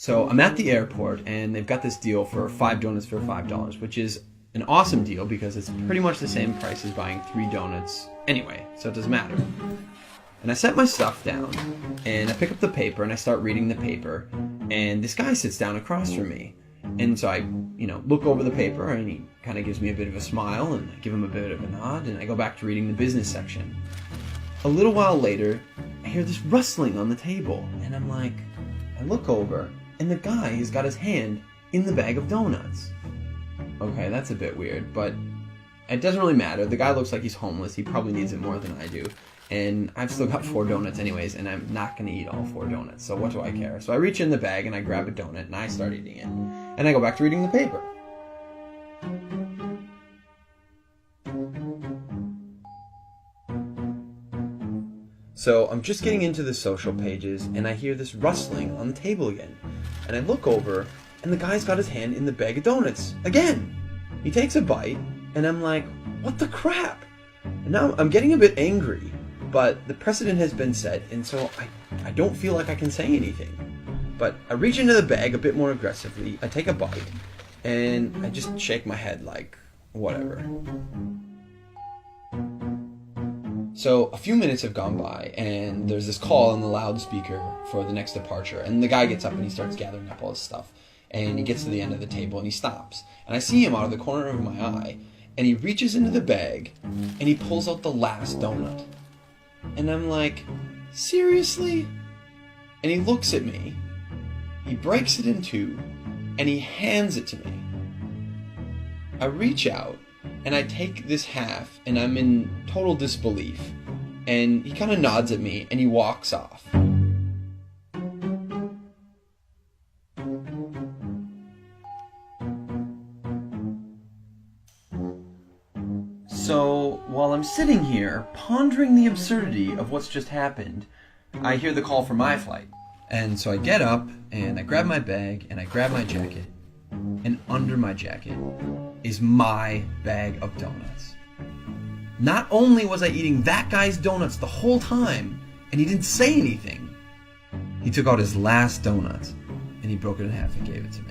So I'm at the airport and they've got this deal for 5 donuts for $5, which is an awesome deal because it's pretty much the same price as buying 3 donuts anyway, so it doesn't matter. And I set my stuff down and I pick up the paper and I start reading the paper, and this guy sits down across from me. And so I, look over the paper and he kind of gives me a bit of a smile and I give him a bit of a nod and I go back to reading the business section. A little while later, I hear this rustling on the table and I look over and the guy has got his hand in the bag of donuts. Okay, that's a bit weird, but it doesn't really matter. The guy looks like he's homeless. He probably needs it more than I do. And I've still got 4 donuts anyways, and I'm not going to eat all 4 donuts, so what do I care? So I reach in the bag and I grab a donut and I start eating it. And I go back to reading the paper. So I'm just getting into the social pages and I hear this rustling on the table again. And I look over and the guy's got his hand in the bag of donuts again. He takes a bite and I'm like, what the crap? And now I'm getting a bit angry, but the precedent has been set and so I don't feel like I can say anything. But I reach into the bag a bit more aggressively, I take a bite, and I just shake my head like, whatever. So a few minutes have gone by, and there's this call on the loudspeaker for the next departure, and the guy gets up and he starts gathering up all his stuff, and he gets to the end of the table and he stops. And I see him out of the corner of my eye, and he reaches into the bag, and he pulls out the last donut. And I'm like, seriously? And he looks at me, he breaks it in 2, and he hands it to me. I reach out, and I take this half, and I'm in total disbelief. And he kind of nods at me, and he walks off. So, while I'm sitting here, pondering the absurdity of what's just happened, I hear the call for my flight. And so I get up, and I grab my bag, and I grab my jacket, and under my jacket is my bag of donuts. Not only was I eating that guy's donuts the whole time, and he didn't say anything, he took out his last donut, and he broke it in half and gave it to me.